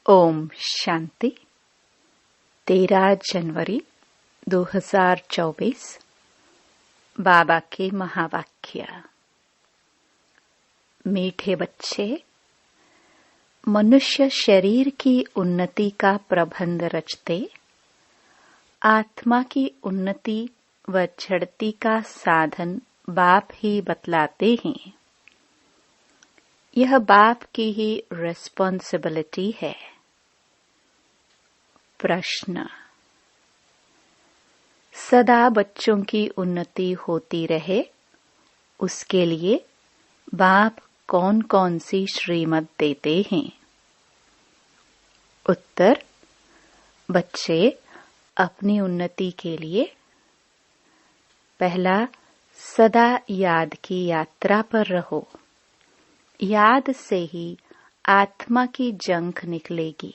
ओम शांति। 13 जनवरी 2024 बाबा के महावाक्य। मीठे बच्चे, मनुष्य शरीर की उन्नति का प्रबंध रचते, आत्मा की उन्नति व चढ़ती का साधन बाप ही बतलाते हैं। यह बाप की ही रिस्पॉन्सिबिलिटी है। प्रश्न: सदा बच्चों की उन्नति होती रहे, उसके लिए बाप कौन कौन सी श्रीमत देते हैं? उत्तर: बच्चे अपनी उन्नति के लिए पहला, सदा याद की यात्रा पर रहो। याद से ही आत्मा की जंख निकलेगी।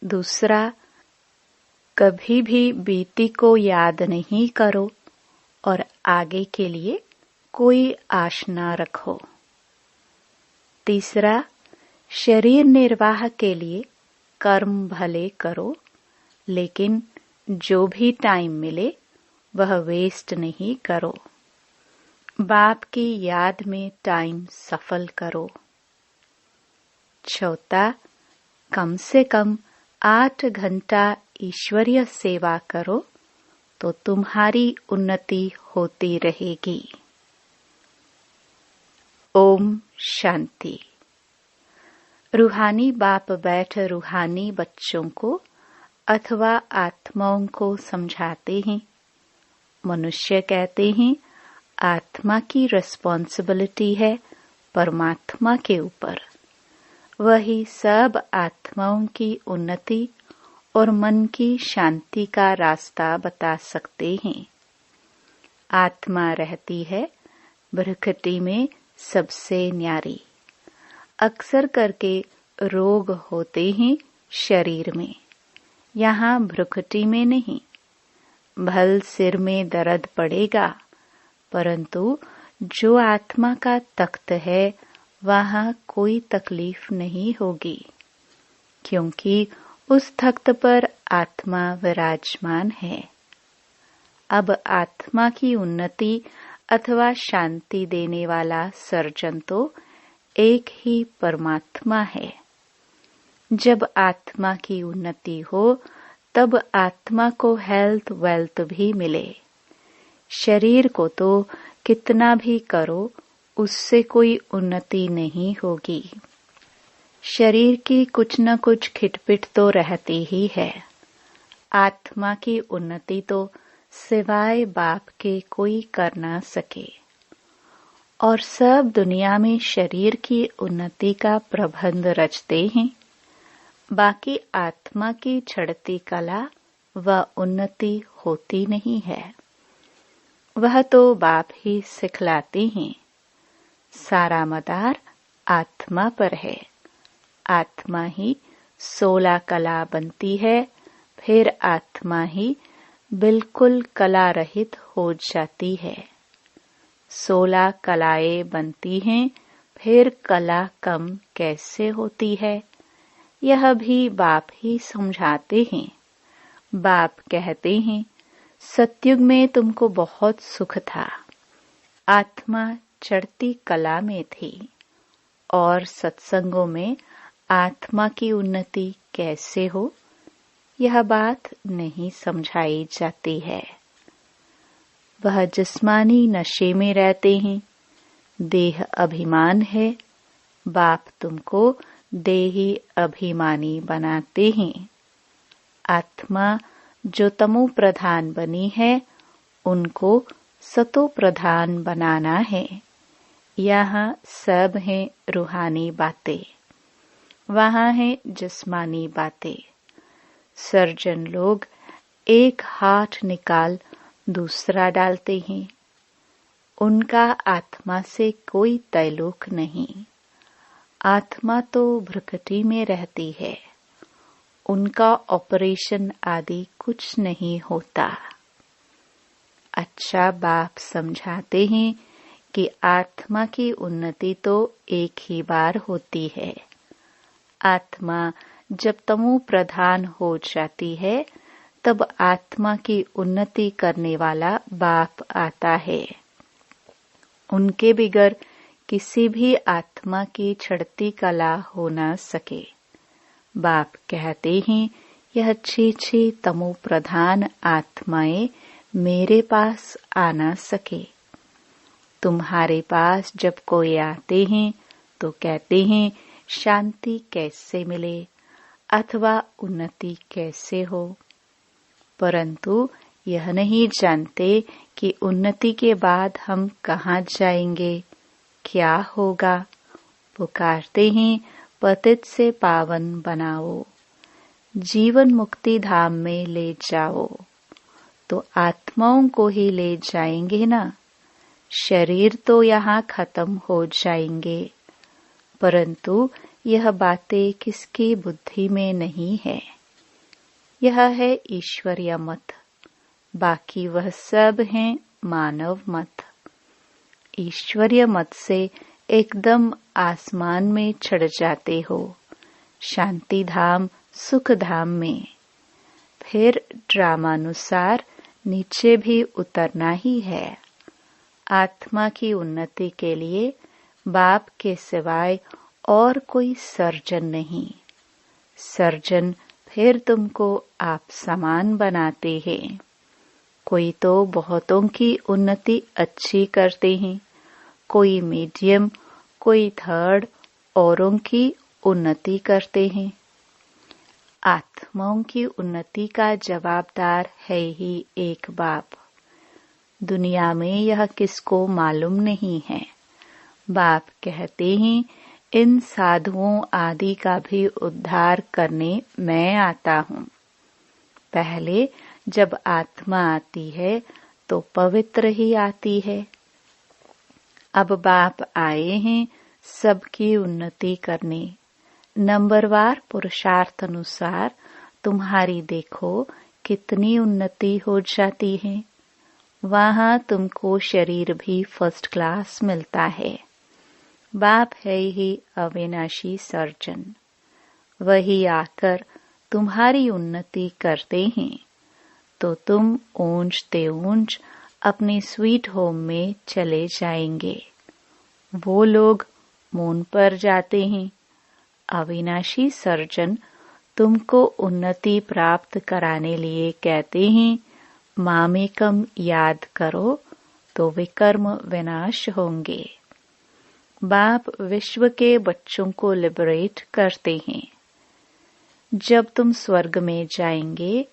दूसरा, कभी भी बीती को याद नहीं करो और आगे के लिए कोई आश न रखो। तीसरा, शरीर निर्वाह के लिए कर्म भले करो, लेकिन जो भी टाइम मिले वह वेस्ट नहीं करो। बाप की याद में टाइम सफल करो। चौथा, कम से कम 8 घंटा ईश्वरीय सेवा करो तो तुम्हारी उन्नति होती रहेगी। ओम शांति। रूहानी बाप बैठ रूहानी बच्चों को अथवा आत्माओं को समझाते हैं। मनुष्य कहते हैं आत्मा की रिस्पॉन्सिबिलिटी है परमात्मा के ऊपर। वही सब आत्माओं की उन्नति और मन की शांति का रास्ता बता सकते हैं। आत्मा रहती है भ्रकुटी में सबसे न्यारी। अक्सर करके रोग होते हैं शरीर में, यहाँ भ्रकुटी में नहीं। भल सिर में दर्द पड़ेगा, परंतु जो आत्मा का तख्त है वहाँ कोई तकलीफ नहीं होगी, क्योंकि उस तख्त पर आत्मा विराजमान है। अब आत्मा की उन्नति अथवा शांति देने वाला सर्जन तो एक ही परमात्मा है। जब आत्मा की उन्नति हो तब आत्मा को हेल्थ वेल्थ भी मिले। शरीर को तो कितना भी करो उससे कोई उन्नति नहीं होगी। शरीर की कुछ न कुछ खिटपिट तो रहती ही है। आत्मा की उन्नति तो सिवाय बाप के कोई कर ना सके। और सब दुनिया में शरीर की उन्नति का प्रबंध रचते हैं। बाकी आत्मा की चढ़ती कला व उन्नति होती नहीं है। वह तो बाप ही सिखलाते हैं। सारा मदार आत्मा पर है। आत्मा ही 16 कला बनती है, फिर आत्मा ही बिल्कुल कला रहित हो जाती है। 16 कलाएं बनती हैं, फिर कला कम कैसे होती है, यह भी बाप ही समझाते हैं। बाप कहते हैं सतयुग में तुमको बहुत सुख था, आत्मा चढ़ती कला में थी, और सत्संगों में आत्मा की उन्नति कैसे हो, यह बात नहीं समझाई जाती है। वह जिस्मानी नशे में रहते हैं। देह अभिमान है। बाप तुमको देही अभिमानी बनाते हैं। आत्मा जो तमो प्रधान बनी है, उनको सतो प्रधान बनाना है। यहाँ सब हैं रूहानी बातें, वहाँ है जिस्मानी बातें। सर्जन लोग एक हाथ निकाल दूसरा डालते हैं। उनका आत्मा से कोई ताल्लुक नहीं। आत्मा तो भ्रकुटी में रहती है। उनका ऑपरेशन आदि कुछ नहीं होता। अच्छा, बाप समझाते हैं कि आत्मा की उन्नति तो एक ही बार होती है। आत्मा जब तमो प्रधान हो जाती है तब आत्मा की उन्नति करने वाला बाप आता है। उनके बिगर किसी भी आत्मा की चढ़ती कला हो न सके। बाप कहते हैं, यह छी तमो प्रधान आत्माएं मेरे पास आ न सके। तुम्हारे पास जब कोई आते हैं तो कहते हैं शांति कैसे मिले अथवा उन्नति कैसे हो, परंतु यह नहीं जानते कि उन्नति के बाद हम कहाँ जाएंगे, क्या होगा। पुकारते हैं पतित से पावन बनाओ, जीवन मुक्ति धाम में ले जाओ। तो आत्माओं को ही ले जाएंगे ना। शरीर तो यहाँ खत्म हो जाएंगे, परंतु यह बातें किसकी बुद्धि में नहीं है। यह है ईश्वरीय मत, बाकी वह सब है मानव मत। ईश्वरीय मत से एकदम आसमान में चढ़ जाते हो, शांति धाम सुख धाम में। फिर ड्रामानुसार नीचे भी उतरना ही है। आत्मा की उन्नति के लिए बाप के सिवाय और कोई सर्जन नहीं। सर्जन फिर तुमको आप समान बनाते हैं। कोई तो बहुतों की उन्नति अच्छी करते हैं, कोई मीडियम, कोई थर्ड, औरों की उन्नति करते हैं। आत्माओं की उन्नति का जवाबदार है ही एक बाप। दुनिया में यह किसको मालूम नहीं है। बाप कहते हैं इन साधुओं आदि का भी उद्धार करने मैं आता हूँ। पहले जब आत्मा आती है तो पवित्र ही आती है। अब बाप आए हैं सबकी उन्नति करने। नंबरवार पुरुषार्थ अनुसार तुम्हारी देखो कितनी उन्नति हो जाती है। वहाँ तुमको शरीर भी फर्स्ट क्लास मिलता है। बाप है ही अविनाशी सर्जन। वही आकर तुम्हारी उन्नति करते हैं तो तुम ऊंच ते ऊंच अपने स्वीट होम में चले जाएंगे। वो लोग मून पर जाते हैं। अविनाशी सर्जन तुमको उन्नति प्राप्त कराने लिए कहते हैं मामेकम याद करो तो विकर्म विनाश होंगे। बाप विश्व के बच्चों को लिबरेट करते हैं। जब तुम स्वर्ग में जाएंगे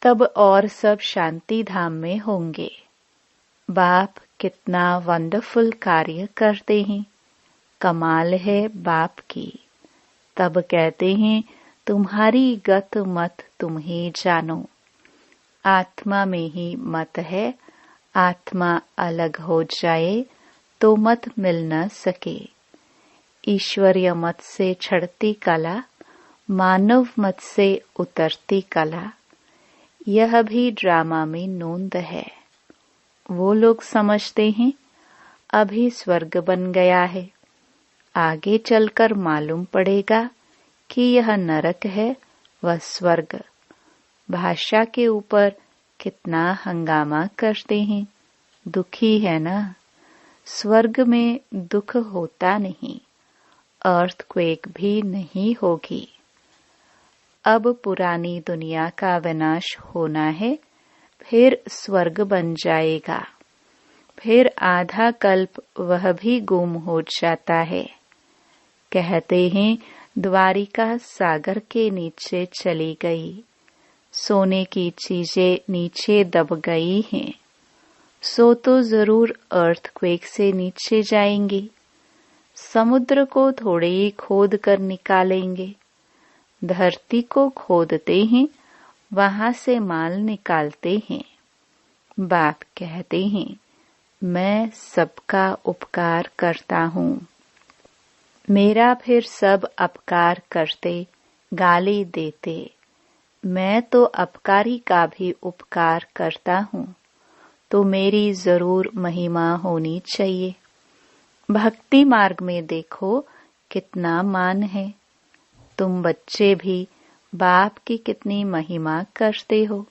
तब और सब शांति धाम में होंगे। बाप कितना वंडरफुल कार्य करते हैं, कमाल है बाप की। तब कहते हैं तुम्हारी गत मत तुम ही जानो। आत्मा में ही मत है। आत्मा अलग हो जाए तो मत मिल न सके। ईश्वरीय मत से चढ़ती कला, मानव मत से उतरती कला, यह भी ड्रामा में नोंद है। वो लोग समझते हैं अभी स्वर्ग बन गया है, आगे चलकर मालूम पड़ेगा कि यह नरक है व स्वर्ग। भाषा के ऊपर कितना हंगामा करते हैं। दुखी है ना। स्वर्ग में दुख होता नहीं, अर्थक्वेक भी नहीं होगी। अब पुरानी दुनिया का विनाश होना है, फिर स्वर्ग बन जाएगा। फिर आधा कल्प वह भी गुम हो जाता है। कहते हैं द्वारिका सागर के नीचे चली गई। सोने की चीजें नीचे दब गई हैं। सो तो जरूर अर्थक्वेक से नीचे जाएंगी। समुद्र को थोड़े ही खोद कर निकालेंगे। धरती को खोदते हैं, वहां से माल निकालते हैं। बाप कहते हैं मैं सबका उपकार करता हूँ। मेरा फिर सब अपकार करते, गाली देते। मैं तो अपकारी का भी उपकार करता हूँ, तो मेरी जरूर महिमा होनी चाहिए। भक्ति मार्ग में देखो कितना मान है। तुम बच्चे भी बाप की कितनी महिमा करते हो।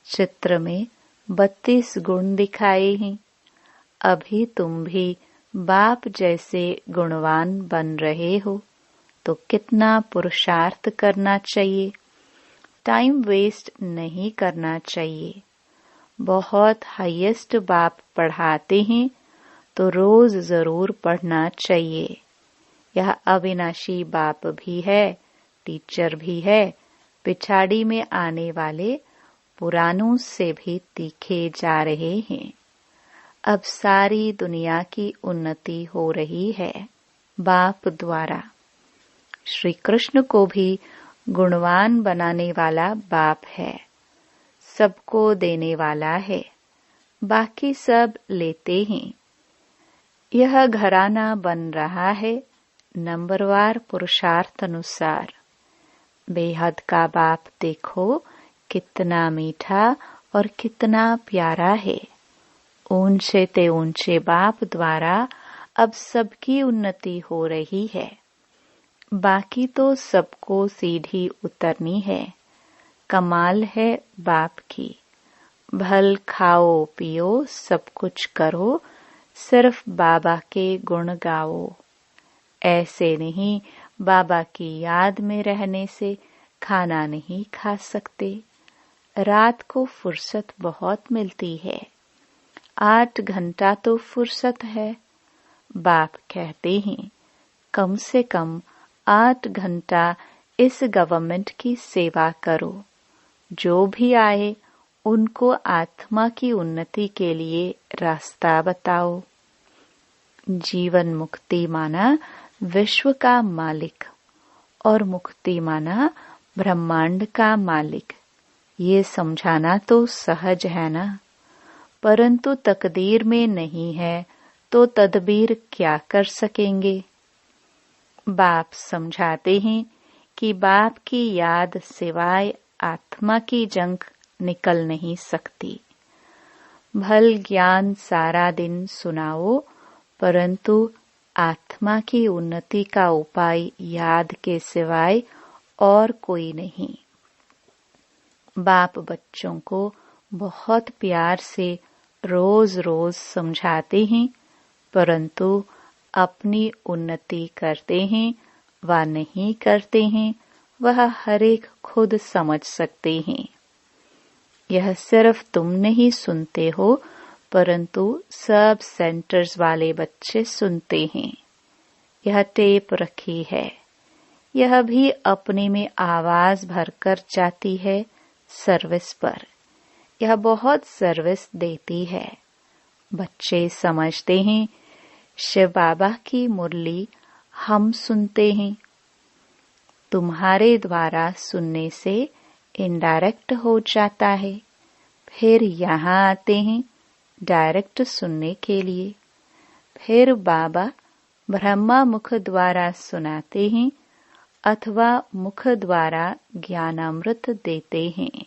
चित्र में 32 गुण दिखाए हैं। अभी तुम भी बाप जैसे गुणवान बन रहे हो, तो कितना पुरुषार्थ करना चाहिए। टाइम वेस्ट नहीं करना चाहिए। बहुत हाईएस्ट बाप पढ़ाते हैं तो रोज जरूर पढ़ना चाहिए। यह अविनाशी बाप भी है, टीचर भी है, पिछाड़ी में आने वाले पुरानों से भी तीखे जा रहे हैं। अब सारी दुनिया की उन्नति हो रही है बाप द्वारा। श्री कृष्ण को भी गुणवान बनाने वाला बाप है, सबको देने वाला है, बाकी सब लेते हैं। यह घराना बन रहा है नंबरवार पुरुषार्थ अनुसार। बेहद का बाप देखो कितना मीठा और कितना प्यारा है। ऊंचे ते ऊंचे बाप द्वारा अब सबकी उन्नति हो रही है। बाकी तो सबको सीढ़ी उतरनी है। कमाल है बाप की। भल खाओ पियो सब कुछ करो, सिर्फ बाबा के गुण गाओ। ऐसे नहीं बाबा की याद में रहने से खाना नहीं खा सकते। रात को फुर्सत बहुत मिलती है। 8 घंटा तो फुर्सत है। बाप कहते हैं कम से कम 8 घंटा इस गवर्नमेंट की सेवा करो। जो भी आए उनको आत्मा की उन्नति के लिए रास्ता बताओ। जीवन मुक्ति माना विश्व का मालिक और मुक्ति माना ब्रह्मांड का मालिक। ये समझाना तो सहज है ना, परंतु तकदीर में नहीं है तो तदबीर क्या कर सकेंगे। बाप समझाते हैं कि बाप की याद सिवाय आत्मा की जंग निकल नहीं सकती। भल ज्ञान सारा दिन सुनाओ, परंतु आत्मा की उन्नति का उपाय याद के सिवाय और कोई नहीं। बाप बच्चों को बहुत प्यार से रोज रोज समझाते हैं, परंतु अपनी उन्नति करते हैं व नहीं करते हैं वह हर एक खुद समझ सकते हैं। यह सिर्फ तुम नहीं सुनते हो, परंतु सब सेंटर्स वाले बच्चे सुनते हैं। यह टेप रखी है। यह भी अपने में आवाज भरकर जाती है सर्विस पर। यह बहुत सर्विस देती है। बच्चे समझते हैं शिव बाबा की मुरली हम सुनते हैं। तुम्हारे द्वारा सुनने से इनडायरेक्ट हो जाता है, फिर यहाँ आते हैं डायरेक्ट सुनने के लिए। फिर बाबा ब्रह्मा मुख द्वारा सुनाते हैं अथवा मुख द्वारा ज्ञानामृत देते हैं।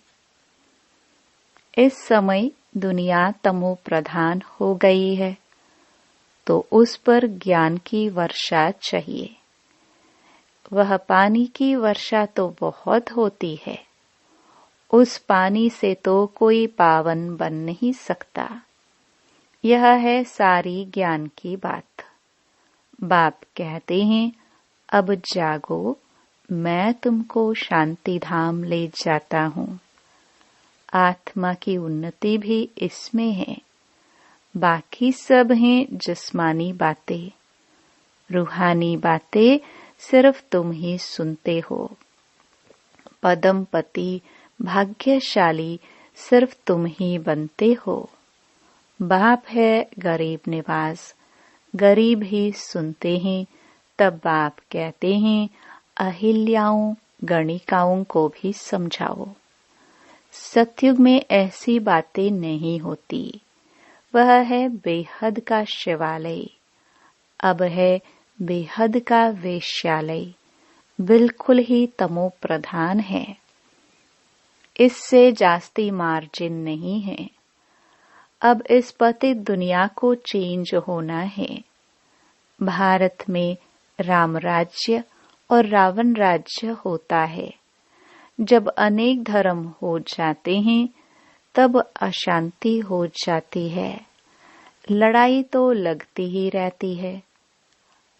इस समय दुनिया तमो प्रधान हो गई है, तो उस पर ज्ञान की वर्षा चाहिए। वह पानी की वर्षा तो बहुत होती है, उस पानी से तो कोई पावन बन नहीं सकता। यह है सारी ज्ञान की बात। बाप कहते हैं अब जागो, मैं तुमको शांति धाम ले जाता हूँ। आत्मा की उन्नति भी इसमें है। बाकी सब हैं जिस्मानी बातें। रूहानी बातें सिर्फ तुम ही सुनते हो। पदमपति भाग्यशाली सिर्फ तुम ही बनते हो। बाप है गरीब निवास, गरीब ही सुनते हैं। तब बाप कहते हैं अहिल्याओं गणिकाओं को भी समझाओ। सतयुग में ऐसी बातें नहीं होती। वह है बेहद का शिवालय, अब है बेहद का वेश्यालय। बिल्कुल ही तमो प्रधान है। इससे जास्ती मार्जिन नहीं है। अब इस पतित दुनिया को चेंज होना है। भारत में राम राज्य और रावण राज्य होता है। जब अनेक धर्म हो जाते हैं तब अशांति हो जाती है, लड़ाई तो लगती ही रहती है।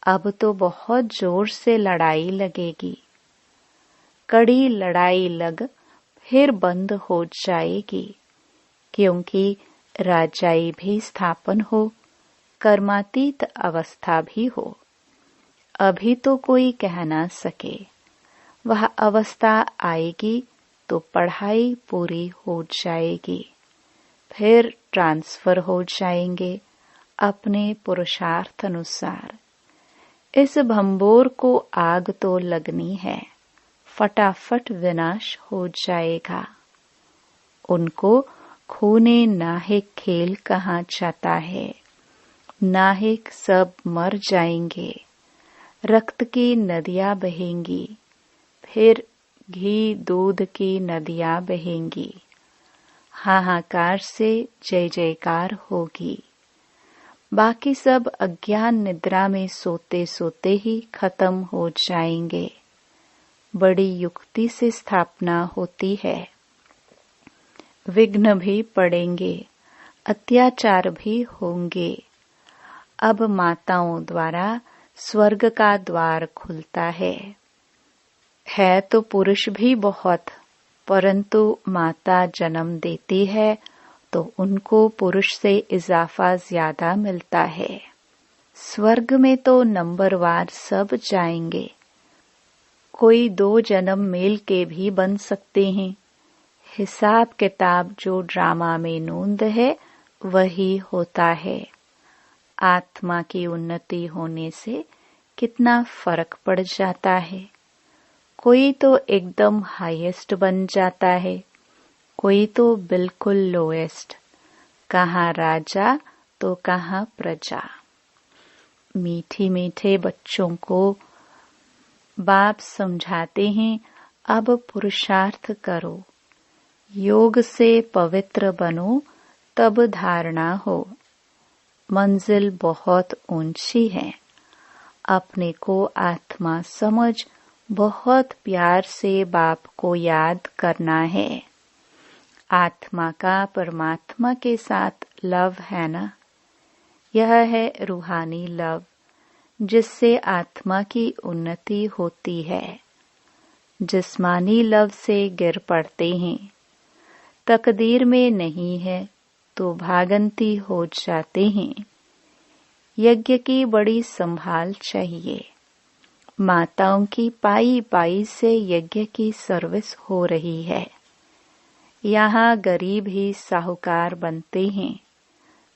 अब तो बहुत जोर से लड़ाई लगेगी। कड़ी लड़ाई लग फिर बंद हो जाएगी, क्योंकि राजाई भी स्थापन हो, कर्मातीत अवस्था भी हो। अभी तो कोई कह ना सके, वह अवस्था आएगी तो पढ़ाई पूरी हो जाएगी, फिर ट्रांसफर हो जाएंगे अपने पुरुषार्थ अनुसार। इस भंबोर को आग तो लगनी है, फटाफट विनाश हो जाएगा। उनको खूने नाहिक खेल कहा जाता है। नाहिक सब मर जाएंगे, रक्त की नदियां बहेंगी, फिर घी दूध की नदियां बहेंगी। हाहाकार से जय जयकार होगी। बाकी सब अज्ञान निद्रा में सोते सोते ही खत्म हो जाएंगे। बड़ी युक्ति से स्थापना होती है। विघ्न भी पड़ेंगे, अत्याचार भी होंगे। अब माताओं द्वारा स्वर्ग का द्वार खुलता है तो पुरुष भी बहुत, परंतु माता जन्म देती है तो उनको पुरुष से इजाफा ज्यादा मिलता है। स्वर्ग में तो नंबरवार सब जाएंगे। कोई 2 जन्म मेल के भी बन सकते हैं। हिसाब किताब जो ड्रामा में नोंद है वही होता है। आत्मा की उन्नति होने से कितना फर्क पड़ जाता है। कोई तो एकदम हाईएस्ट बन जाता है, कोई तो बिल्कुल लोएस्ट। कहाँ राजा तो कहाँ प्रजा। मीठे मीठे बच्चों को बाप समझाते हैं, अब पुरुषार्थ करो, योग से पवित्र बनो, तब धारणा हो। मंजिल बहुत ऊंची है। अपने को आत्मा समझ बहुत प्यार से बाप को याद करना है। आत्मा का परमात्मा के साथ लव है ना, यह है रूहानी लव, जिससे आत्मा की उन्नति होती है। जिस्मानी लव से गिर पड़ते हैं, तकदीर में नहीं है तो भागंती हो जाते हैं। यज्ञ की बड़ी संभाल चाहिए। माताओं की पाई पाई से यज्ञ की सर्विस हो रही है। यहाँ गरीब ही साहूकार बनते हैं।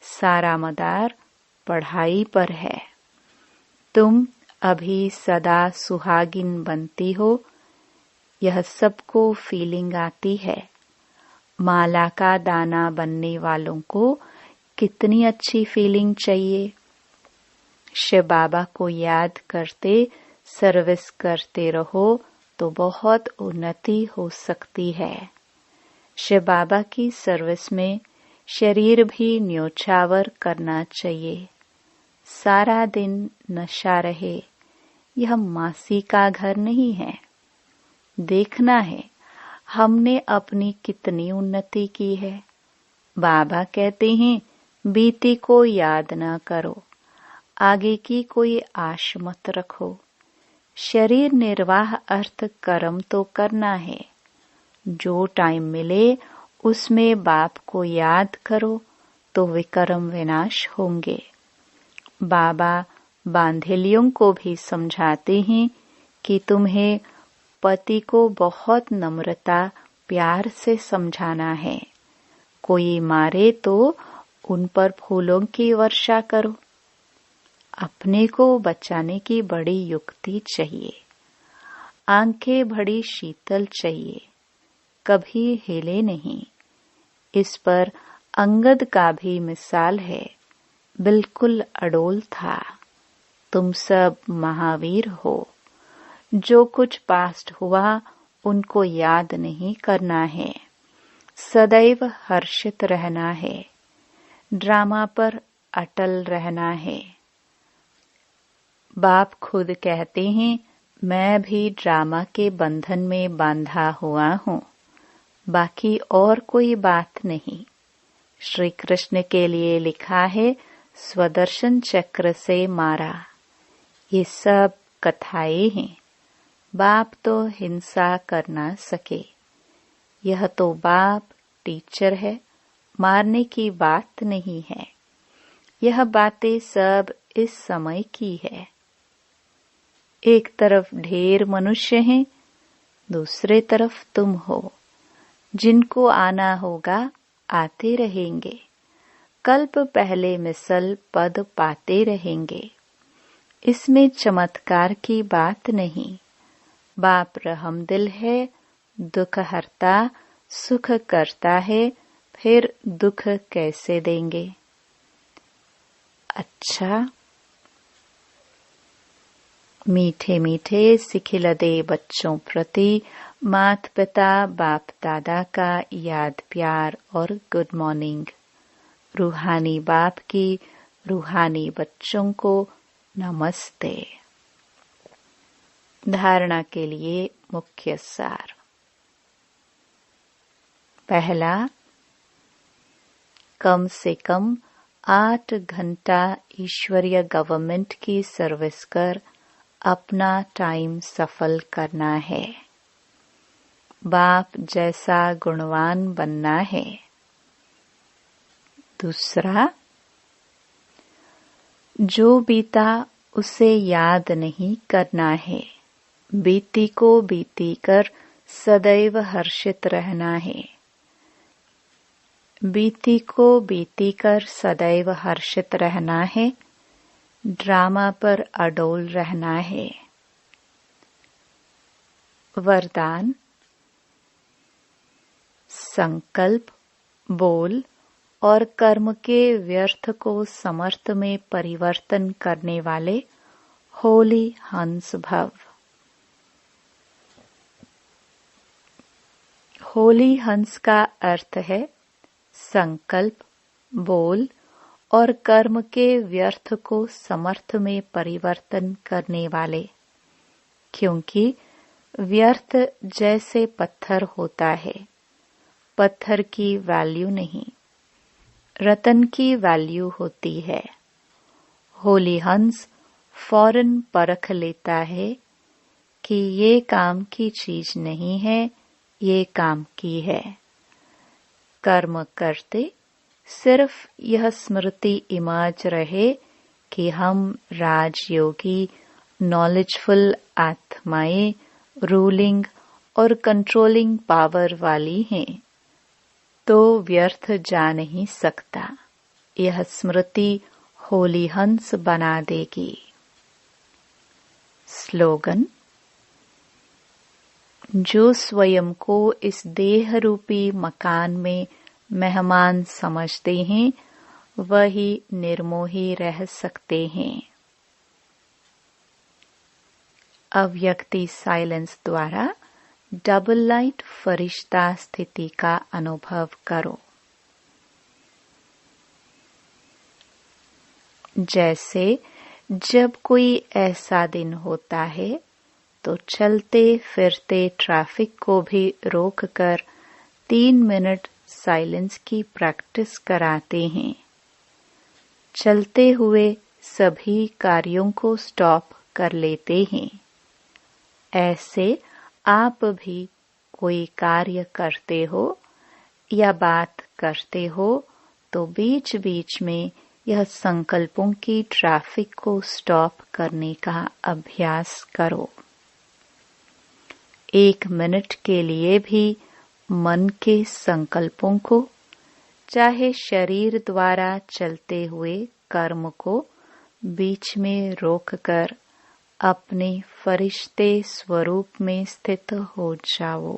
सारा मदार पढ़ाई पर है। तुम अभी सदा सुहागिन बनती हो, यह सबको फीलिंग आती है। माला का दाना बनने वालों को कितनी अच्छी फीलिंग चाहिए। शिव बाबा को याद करते सर्विस करते रहो तो बहुत उन्नति हो सकती है। शिव बाबा की सर्विस में शरीर भी न्योछावर करना चाहिए। सारा दिन नशा रहे, यह मासी का घर नहीं है। देखना है हमने अपनी कितनी उन्नति की है। बाबा कहते हैं बीती को याद ना करो, आगे की कोई आश मत रखो। शरीर निर्वाह अर्थ कर्म तो करना है। जो टाइम मिले उसमें बाप को याद करो तो विकर्म विनाश होंगे। बाबा बांधेलियों को भी समझाते हैं कि तुम्हें पति को बहुत नम्रता प्यार से समझाना है। कोई मारे तो उन पर फूलों की वर्षा करो। अपने को बचाने की बड़ी युक्ति चाहिए। आंखें बड़ी शीतल चाहिए, कभी हिले नहीं। इस पर अंगद का भी मिसाल है, बिल्कुल अडोल था। तुम सब महावीर हो। जो कुछ पास्ट हुआ उनको याद नहीं करना है, सदैव हर्षित रहना है। ड्रामा पर अटल रहना है। बाप खुद कहते हैं मैं भी ड्रामा के बंधन में बांधा हुआ हूँ, बाकी और कोई बात नहीं। श्री कृष्ण के लिए लिखा है, स्वदर्शन चक्र से मारा। ये सब कथाएं हैं। बाप तो हिंसा कर ना सके। यह तो बाप टीचर है, मारने की बात नहीं है। यह बातें सब इस समय की है। एक तरफ ढेर मनुष्य हैं, दूसरे तरफ तुम हो। जिनको आना होगा आते रहेंगे। कल्प पहले मिसल पद पाते रहेंगे। इसमें चमत्कार की बात नहीं। बाप रहमदिल है, दुख हरता, सुख करता है, फिर दुख कैसे देंगे? अच्छा, मीठे मीठे सिखिलदे बच्चों प्रति माता पिता बाप दादा का याद प्यार और गुड मॉर्निंग। रूहानी बाप की रूहानी बच्चों को नमस्ते। धारणा के लिए मुख्य सार। पहला, कम से कम 8 घंटा ईश्वरीय गवर्नमेंट की सर्विस कर अपना टाइम सफल करना है। बाप जैसा गुणवान बनना है। दूसरा, जो बीता उसे याद नहीं करना है। बीती को बीती कर सदैव हर्षित रहना है। बीती को बीती कर सदैव हर्षित रहना है। ड्रामा पर अडोल रहना है। वरदान, संकल्प, बोल और कर्म के व्यर्थ को समर्थ में परिवर्तन करने वाले होली हंस भव। होली हंस का अर्थ है संकल्प, बोल और कर्म के व्यर्थ को समर्थ में परिवर्तन करने वाले। क्योंकि व्यर्थ जैसे पत्थर होता है, पत्थर की वैल्यू नहीं, रतन की वैल्यू होती है। होली हंस फौरन परख लेता है कि ये काम की चीज नहीं है, ये काम की है। कर्म करते सिर्फ यह स्मृति इमर्ज रहे कि हम राजयोगी नॉलेजफुल आत्माएं रूलिंग और कंट्रोलिंग पावर वाली हैं, तो व्यर्थ जा नहीं सकता। यह स्मृति होली हंस बना देगी। स्लोगन, जो स्वयं को इस देह रूपी मकान में मेहमान समझते हैं, वही निर्मोही रह सकते हैं। अव्यक्ति साइलेंस द्वारा डबल लाइट फरिश्ता स्थिति का अनुभव करो। जैसे जब कोई ऐसा दिन होता है तो चलते फिरते ट्रैफिक को भी रोककर 3 मिनट साइलेंस की प्रैक्टिस कराते हैं। चलते हुए सभी कार्यों को स्टॉप कर लेते हैं। ऐसे आप भी कोई कार्य करते हो या बात करते हो तो बीच बीच में यह संकल्पों की ट्रैफिक को स्टॉप करने का अभ्यास करो। 1 मिनट के लिए भी मन के संकल्पों को, चाहे शरीर द्वारा चलते हुए कर्म को, बीच में रोककर अपने फरिश्ते स्वरूप में स्थित हो जाओ।